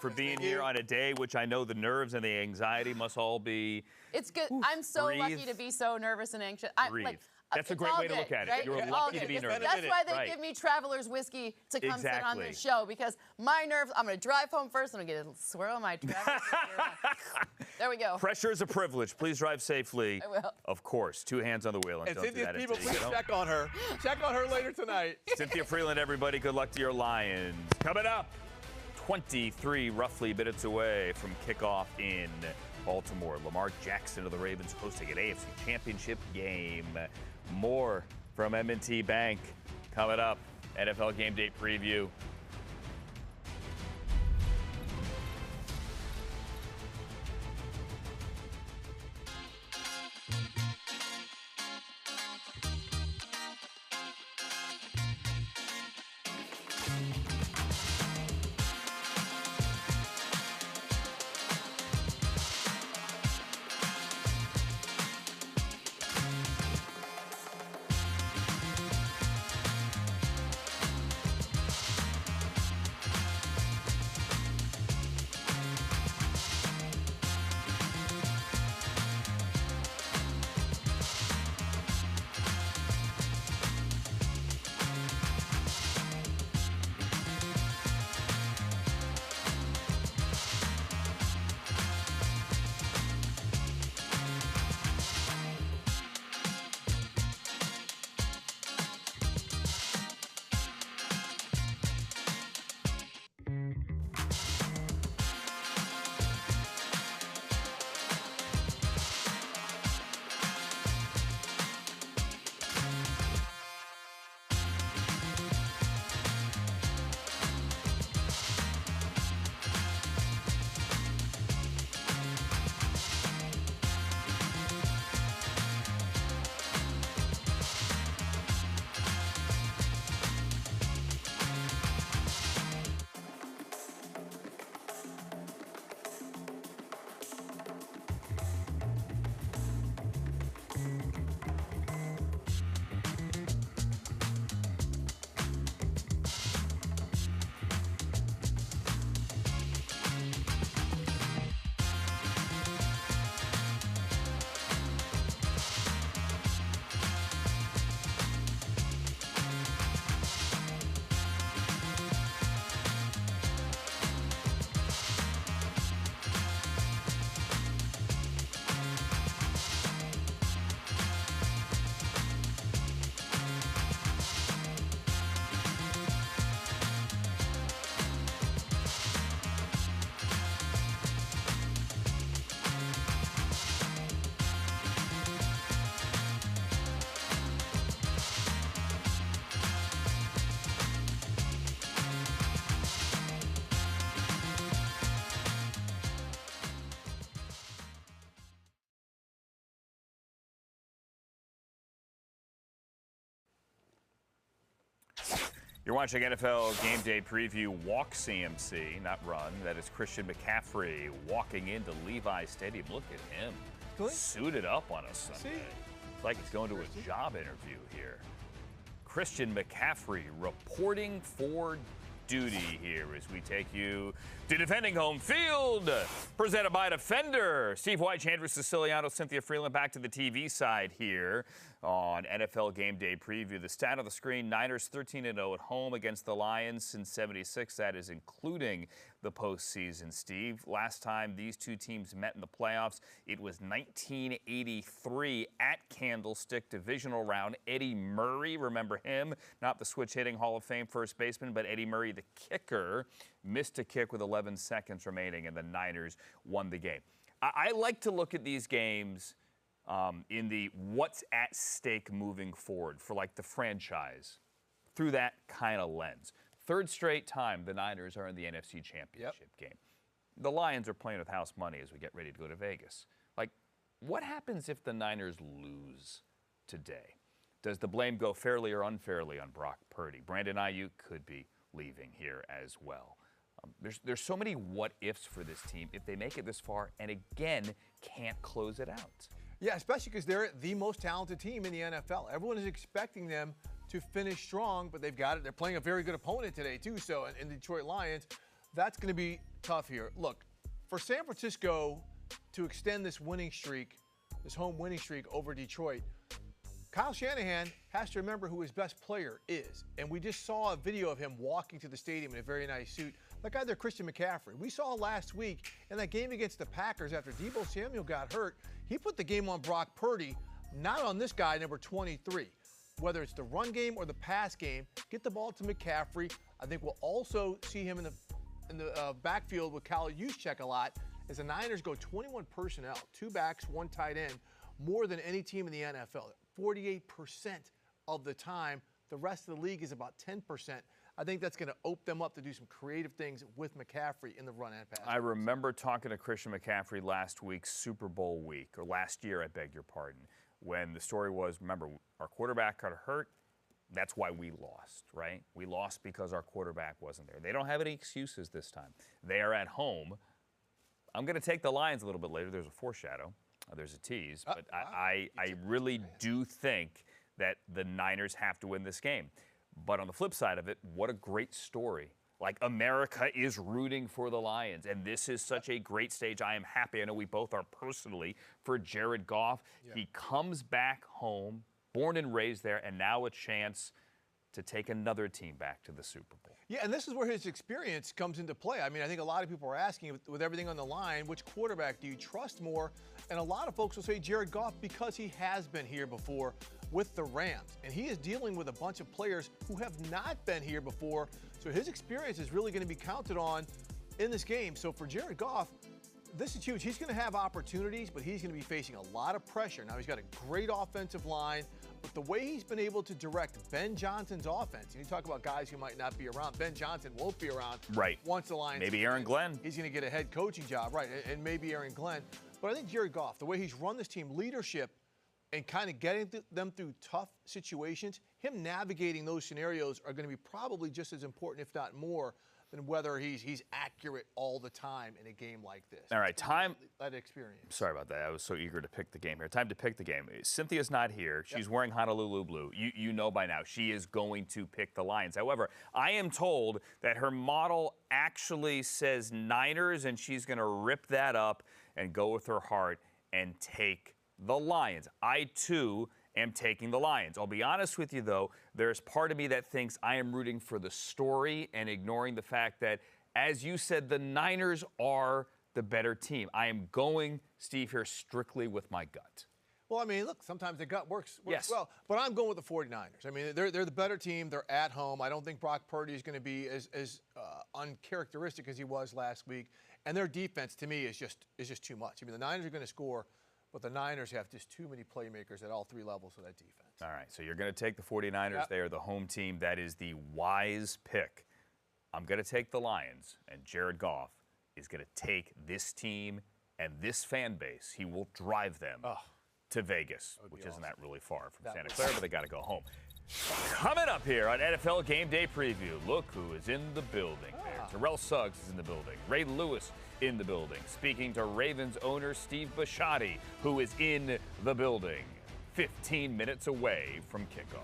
for being here on a day which I know the nerves and the anxiety must all be. It's good. I'm so lucky to be so nervous and anxious. Breathe. That's a great way to look at it. Right? You're All lucky to good. be nervous. That's why they give me Traveler's Whiskey to come sit on this show, because my nerves, I'm going to drive home first and I'm going to get a swirl of my Traveler's Whiskey. There we go. Pressure is a privilege. Please drive safely. I will. Of course. 2 hands on the wheel. And don't do Cynthia's that people, until you please get home. check on her. Check on her later tonight. Cynthia Freeland, everybody, good luck to your Lions. Coming up, 23 roughly minutes away from kickoff in Baltimore. Lamar Jackson of the Ravens hosting an AFC Championship game. More from M&T Bank coming up. NFL Game Day preview. You're watching NFL Game Day Preview Walk CMC, not run. That is Christian McCaffrey walking into Levi Stadium. Look at him, suited up on a Sunday. It's like he's going to a job interview here. Christian McCaffrey reporting for duty here as we take you to defending home field. Presented by Defender. Steve White, Andrew Siciliano, Cynthia Freeland back to the TV side here. on NFL Game Day Preview. The stat on the screen, Niners 13-0 at home against the Lions since '76. That is including the postseason, Steve. Last time these two teams met in the playoffs, it was 1983 at Candlestick, divisional round. Eddie Murray, remember him? Not the switch-hitting Hall of Fame first baseman, but Eddie Murray, the kicker, missed a kick with 11 seconds remaining, and the Niners won the game. I like to look at these games in the what's at stake moving forward for like the franchise through that kind of lens. Third straight time the Niners are in the NFC Championship game. The Lions are playing with house money as we get ready to go to Vegas. Like, what happens if the Niners lose today? Does the blame go fairly or unfairly on Brock Purdy? Brandon Ayuk could be leaving here as well. There's so many what-ifs for this team if they make it this far and, again, can't close it out. Yeah, especially because they're the most talented team in the NFL. Everyone is expecting them to finish strong, but they've got it. They're playing a very good opponent today, too. So, in the Detroit Lions, that's going to be tough here. Look, for San Francisco to extend this winning streak, this home winning streak over Detroit, Kyle Shanahan has to remember who his best player is. And we just saw a video of him walking to the stadium in a very nice suit. That guy there, Christian McCaffrey. We saw last week in that game against the Packers after Deebo Samuel got hurt, he put the game on Brock Purdy, not on this guy, number 23. Whether it's the run game or the pass game, get the ball to McCaffrey. I think we'll also see him in the backfield with Kyle Juszczyk a lot as the Niners go 21 personnel, 2 backs, 1 tight end, more than any team in the NFL. 48% of the time. The rest of the league is about 10%. I think that's going to open them up to do some creative things with McCaffrey in the run and pass. I remember talking to Christian McCaffrey last week, Super Bowl week, or last year, I beg your pardon, when the story was, remember, our quarterback got hurt. That's why we lost, right? We lost because our quarterback wasn't there. They don't have any excuses this time. They are at home. I'm going to take the Lions a little bit later. There's a foreshadow. There's a tease. But I really do think that the Niners have to win this game. But on the flip side of it, what a great story. Like, America is rooting for the Lions, and this is such a great stage. I am happy. I know we both are personally for Jared Goff. Yeah. He comes back home, born and raised there, and now a chance to take another team back to the Super Bowl. Yeah, and this is where his experience comes into play. I mean, I think a lot of people are asking, with everything on the line, which quarterback do you trust more? And a lot of folks will say Jared Goff because he has been here before with the Rams. And he is dealing with a bunch of players who have not been here before. So his experience is really going to be counted on in this game. So for Jared Goff, this is huge. He's going to have opportunities, but he's going to be facing a lot of pressure. Now, he's got a great offensive line, but the way he's been able to direct Ben Johnson's offense, and you talk about guys who might not be around, Ben Johnson won't be around once the Lions. Maybe Aaron Glenn. He's going to get a head coaching job, right, and maybe Aaron Glenn. But I think Jared Goff, the way he's run this team, leadership, and kind of getting them through tough situations, him navigating those scenarios are going to be probably just as important, if not more, than whether he's accurate all the time in a game like this. All right, time. That experience. Sorry about that. I was so eager to pick the game here. Time to pick the game. Cynthia's not here. She's wearing Honolulu blue. You know by now she is going to pick the Lions. However, I am told that her model actually says Niners, and she's going to rip that up and go with her heart and take the Lions. I, too, am taking the Lions. I'll be honest with you, though, there's part of me that thinks I am rooting for the story and ignoring the fact that, as you said, the Niners are the better team. I am going, Steve, here strictly with my gut. Well, I mean, look, sometimes the gut works well, but I'm going with the 49ers. I mean, they're the better team. They're at home. I don't think Brock Purdy is going to be as uncharacteristic as he was last week. And their defense, to me, is just too much. I mean, the Niners are going to score, but the Niners have just too many playmakers at all 3 levels of that defense. All right, so you're going to take the 49ers. Yep. They are the home team. That is the wise pick. I'm going to take the Lions, and Jared Goff is going to take this team and this fan base. He will drive them to Vegas, which isn't that really far from Santa Clara, but they got to go home. Coming up here on NFL Game Day Preview, look who is in the building there. Terrell Suggs is in the building. Ray Lewis in the building. Speaking to Ravens owner Steve Bisciotti, who is in the building 15 minutes away from kickoff.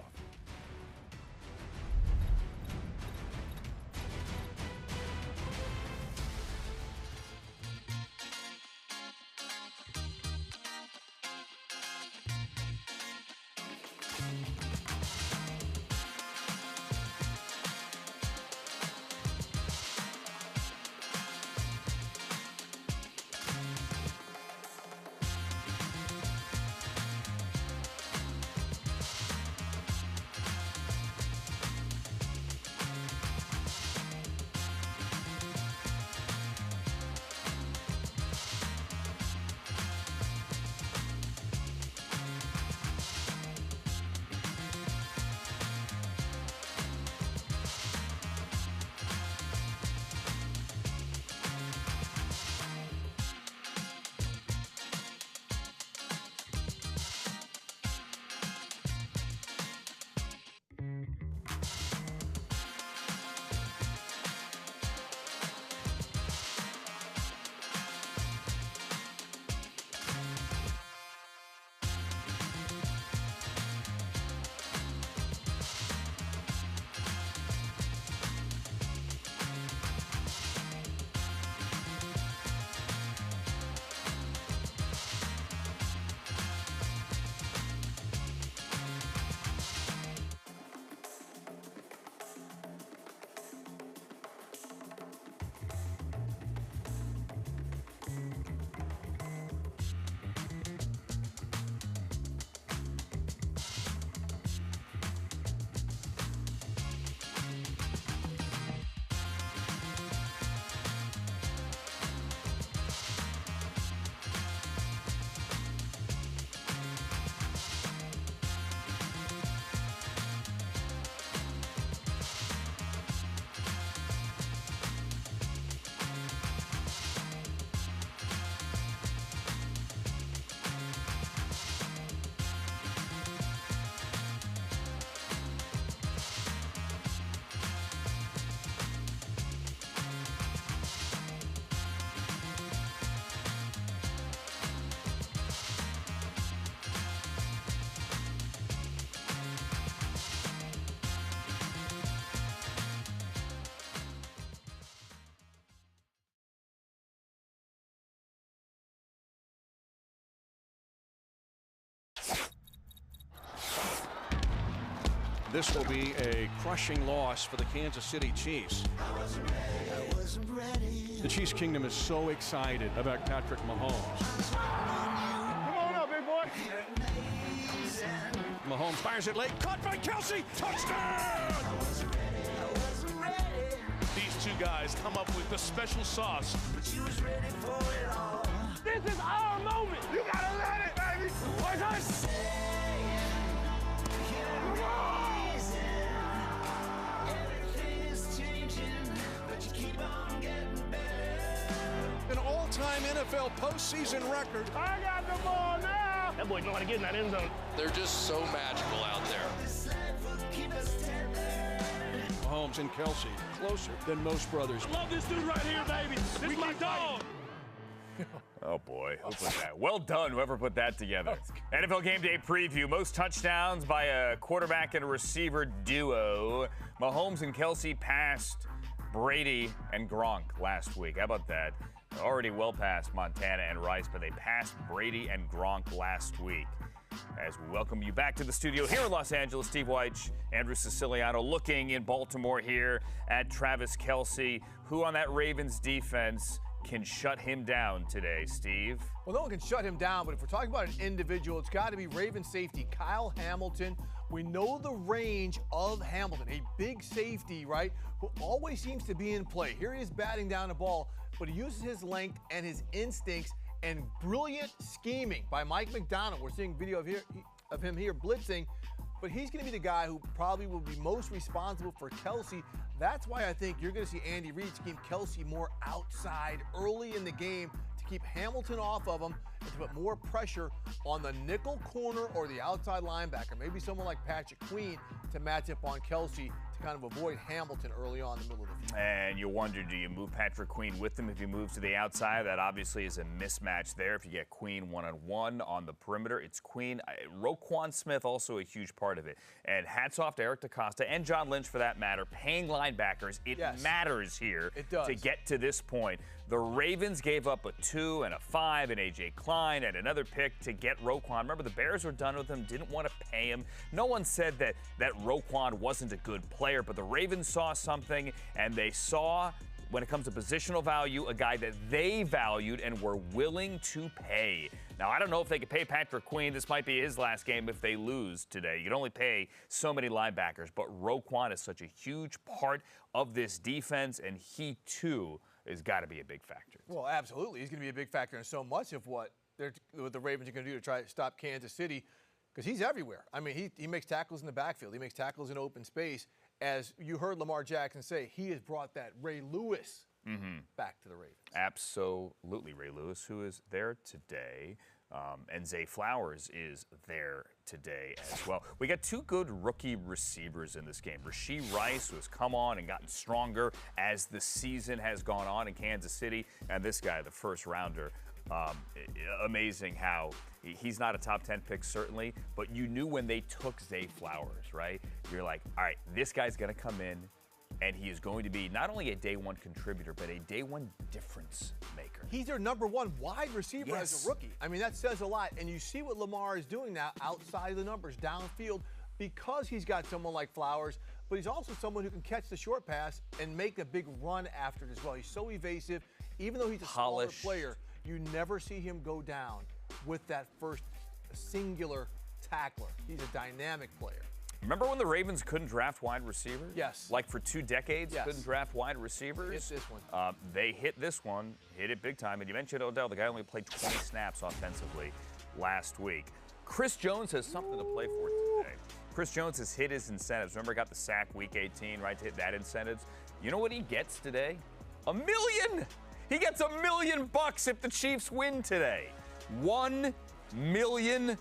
This will be a crushing loss for the Kansas City Chiefs. The Chiefs Kingdom is so excited about Patrick Mahomes. Come on up, big boy. Mahomes fires it late, caught by Kelce, touchdown! These two guys come up with the special sauce. This is our moment. You gotta let it, baby. Where's us? An all-time NFL postseason record. I got the ball now. That boy know how to get in that end zone. They're just so magical out there. Mahomes and Kelce closer than most brothers. I love this dude right here, baby. This is my dog. Oh, boy. Who put that? Well done, whoever put that together. NFL Game Day preview. Most touchdowns by a quarterback and a receiver duo. Mahomes and Kelce passed Brady and Gronk last week. How about that? Already well past Montana and Rice, but they passed Brady and Gronk last week. As we welcome you back to the studio here in Los Angeles, Steve Wyche, Andrew Siciliano looking in Baltimore here at Travis Kelce, who on that Ravens defense can shut him down today, Steve? Well, no one can shut him down, but if we're talking about an individual, it's got to be Ravens safety Kyle Hamilton. We know the range of Hamilton, a big safety, right, who always seems to be in play. Here he is batting down the ball, but he uses his length and his instincts and brilliant scheming by Mike McDonald. We're seeing video of him here blitzing, but he's going to be the guy who probably will be most responsible for Kelce. That's why I think you're going to see Andy Reid scheme Kelce more outside early in the game to keep Hamilton off of him and to put more pressure on the nickel corner or the outside linebacker, maybe someone like Patrick Queen to match up on Kelce to kind of avoid Hamilton early on in the middle of the field. And you wonder, do you move Patrick Queen with him if he moves to the outside? That obviously is a mismatch there. If you get Queen one-on-one on the perimeter, it's Queen. Roquan Smith also a huge part of it. And hats off to Eric DeCosta and John Lynch for that matter. Paying linebackers, it matters here to get to this point. The Ravens gave up a 2 and a 5 and A.J. Klein and another pick to get Roquan. Remember, the Bears were done with him, didn't want to pay him. No one said that Roquan wasn't a good player, but the Ravens saw something, and they saw, when it comes to positional value, a guy that they valued and were willing to pay. Now, I don't know if they could pay Patrick Queen. This might be his last game if they lose today. You can only pay so many linebackers, but Roquan is such a huge part of this defense, and he, too, has got to be a big factor. Well, absolutely. He's going to be a big factor in so much of what the Ravens are going to do to try to stop Kansas City, because he's everywhere. I mean, he makes tackles in the backfield. He makes tackles in open space. As you heard Lamar Jackson say, he has brought that Ray Lewis back to the Ravens. Absolutely. Ray Lewis, who is there today, and Zay Flowers is there today as well. We got two good rookie receivers in this game. Rashee Rice, who has come on and gotten stronger as the season has gone on in Kansas City, and this guy, the first rounder. Amazing how he's not a top 10 pick, certainly, but you knew when they took Zay Flowers, right? You're like, all right, this guy's going to come in, and he is going to be not only a day one contributor, but a day one difference maker. He's their #1 wide receiver as a rookie. I mean, that says a lot. And you see what Lamar is doing now outside of the numbers, downfield, because he's got someone like Flowers, but he's also someone who can catch the short pass and make a big run after it as well. He's so evasive. Even though he's a smaller player, you never see him go down with that first singular tackler. He's a dynamic player. Remember when the Ravens couldn't draft wide receivers? Yes. Like for 2 decades, couldn't draft wide receivers? Hit this one. They hit this one, hit it big time. And you mentioned Odell, the guy only played 20 snaps offensively last week. Chris Jones has something to play for today. Chris Jones has hit his incentives. Remember, got the sack week 18, right, to hit that incentives. You know what he gets today? $1 million! He gets $1 million if the Chiefs win today. $1 million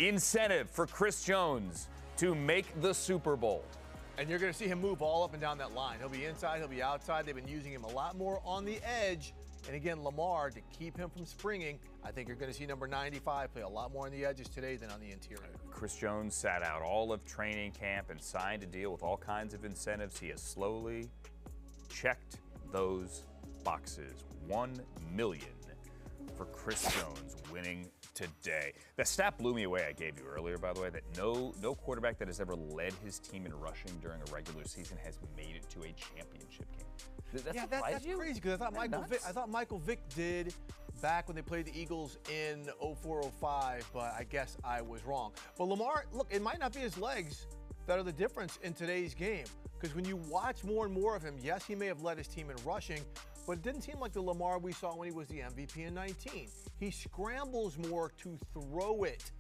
incentive for Chris Jones to make the Super Bowl. And you're going to see him move all up and down that line. He'll be inside, he'll be outside. They've been using him a lot more on the edge. And again, Lamar, to keep him from springing, I think you're going to see number 95 play a lot more on the edges today than on the interior. Chris Jones sat out all of training camp and signed a deal with all kinds of incentives. He has slowly checked those boxes. $1 million for Chris Jones winning today. The stat blew me away I gave you earlier, by the way, that no quarterback that has ever led his team in rushing during a regular season has made it to a championship game. Does that surprise you? That's crazy because I thought Michael Vick did back when they played the Eagles in 04-05, but I guess I was wrong. But Lamar, look, it might not be his legs that are the difference in today's game. Because when you watch more and more of him, yes, he may have led his team in rushing, but it didn't seem like the Lamar we saw when he was the MVP in 19. He scrambles more to throw it.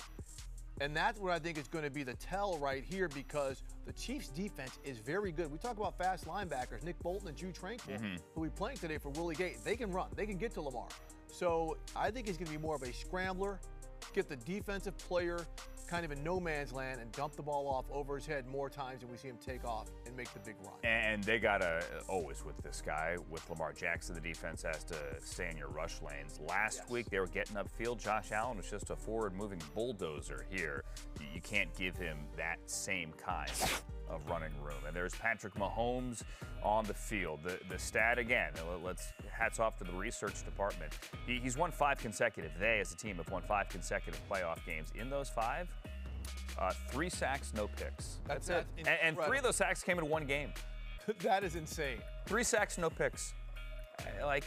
And that's what I think is going to be the tell right here, because the Chiefs' defense is very good. We talk about fast linebackers, Nick Bolton and Drew Tranquil, who will be playing today for Willie Gay. They can run. They can get to Lamar. So I think he's going to be more of a scrambler, get the defensive player kind of in no man's land and dump the ball off over his head more times than we see him take off and make the big run. And they got to, always with this guy, with Lamar Jackson, the defense has to stay in your rush lanes. Last week, they were getting upfield. Josh Allen was just a forward-moving bulldozer here. You can't give him that same kind of running room. And there's Patrick Mahomes on the field. The stat, again, hats off to the research department. He's won 5 consecutive. They, as a team, have won 5 consecutive playoff games. In those 5, 3 sacks, no picks. That's it. And 3 of those sacks came in one game. That is insane. 3 sacks, no picks.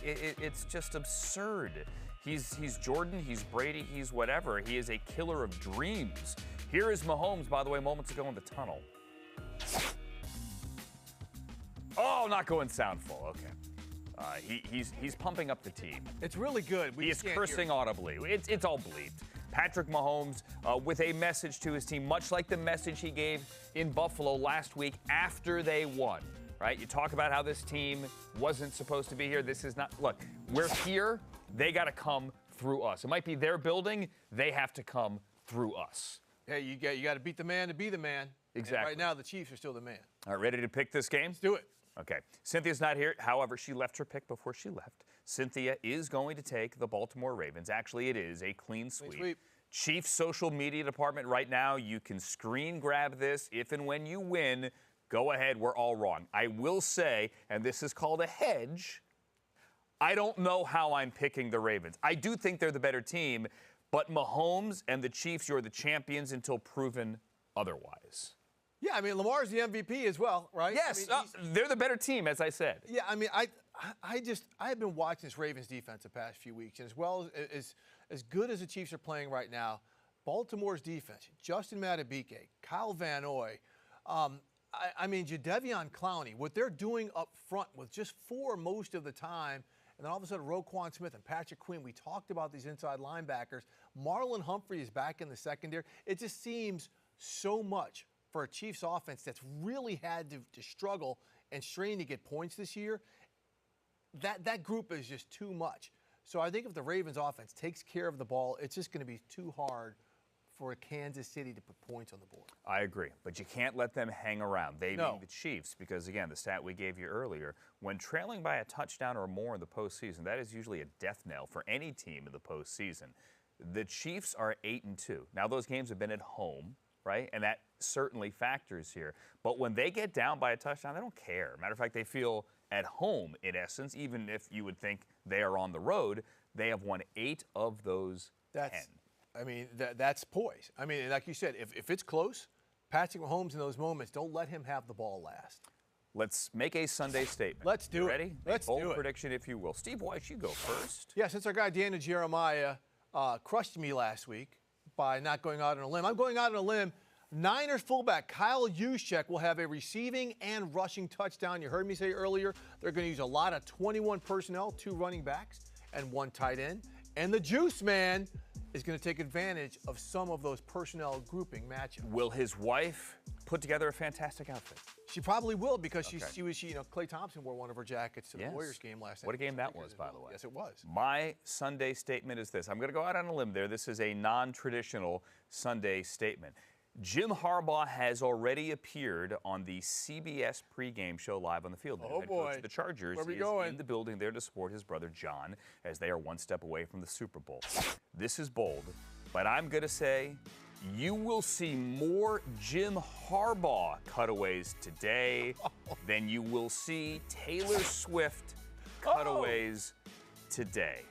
It's just absurd. He's Jordan, he's Brady, he's whatever. He is a killer of dreams. Here is Mahomes, by the way, moments ago in the tunnel. Oh, not going soundful. Okay. He's pumping up the team. It's really good. He is cursing audibly. It's all bleeped. Patrick Mahomes with a message to his team, much like the message he gave in Buffalo last week after they won. Right? You talk about how this team wasn't supposed to be here. This is not. Look, we're here. They got to come through us. It might be their building. They have to come through us. Hey, you got to beat the man to be the man. Exactly. And right now, the Chiefs are still the man. All right, ready to pick this game? Let's do it. Okay. Cynthia's not here. However, she left her pick before she left. Cynthia is going to take the Baltimore Ravens. Actually, it is a clean sweep. Chiefs social media department right now, you can screen grab this. If and when you win, go ahead. We're all wrong. I will say, and this is called a hedge, I don't know how I'm picking the Ravens. I do think they're the better team, but Mahomes and the Chiefs, you're the champions until proven otherwise. Yeah, I mean, Lamar's the MVP as well, right? Yes, I mean, they're the better team, as I said. Yeah, I mean, I've been watching this Ravens defense the past few weeks, and as good as the Chiefs are playing right now, Baltimore's defense, Justin Madubuike, Kyle Van Noy, I mean, Jadeveon Clowney, what they're doing up front with just 4 most of the time, and then all of a sudden Roquan Smith and Patrick Quinn, we talked about these inside linebackers. Marlon Humphrey is back in the secondary. It just seems so much for a Chiefs offense that's really had to struggle and strain to get points this year. That group is just too much. So I think if the Ravens offense takes care of the ball, it's just going to be too hard for Kansas City to put points on the board. I agree, but you can't let them hang around. They being the Chiefs, because again, the stat we gave you earlier, when trailing by a touchdown or more in the postseason, that is usually a death knell for any team in the postseason. The Chiefs are 8-2. Now those games have been at home, right? And that certainly factors here. But when they get down by a touchdown, they don't care. Matter of fact, they feel at home, in essence, even if you would think they are on the road. They have won 8 of those 10. I mean, that's poise. I mean, like you said, if it's close, Patrick Mahomes in those moments, don't let him have the ball last. Let's make a Sunday statement. Let's do it. Ready? Let's do it. Bold prediction, if you will. Steve, why don't you go first? Yeah, since our guy Daniel Jeremiah crushed me last week by not going out on a limb, I'm going out on a limb. Niners fullback Kyle Juszczyk will have a receiving and rushing touchdown. You heard me say earlier, they're going to use a lot of 21 personnel, 2 running backs and 1 tight end. And the Juice Man is going to take advantage of some of those personnel grouping matchups. Will his wife put together a fantastic outfit? She probably will, because Klay Thompson wore one of her jackets to the Warriors game last night. What a game that was, by the way. Yes, it was. My Sunday statement is this. I'm going to go out on a limb there. This is a non-traditional Sunday statement. Jim Harbaugh has already appeared on the CBS pregame show Live on the Field. Oh, boy. The Chargers Where we is going? in the building there to support his brother John as they are 1 step away from the Super Bowl. This is bold, but I'm going to say you will see more Jim Harbaugh cutaways today than you will see Taylor Swift cutaways today.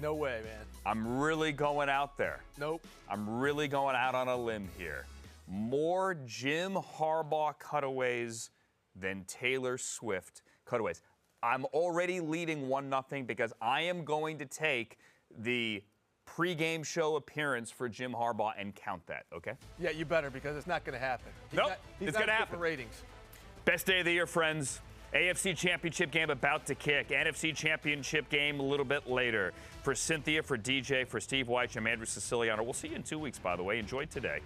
No way, man. I'm really going out there. Nope. I'm really going out on a limb here. More Jim Harbaugh cutaways than Taylor Swift cutaways. I'm already leading 1-0 because I am going to take the pregame show appearance for Jim Harbaugh and count that, okay? Yeah, you better, because it's not going to happen. It's going to happen. Ratings. Best day of the year, friends. AFC Championship game about to kick. NFC Championship game a little bit later. For Cynthia, for DJ, for Steve Weich, I'm Andrew Siciliano. We'll see you in 2 weeks, by the way. Enjoy today.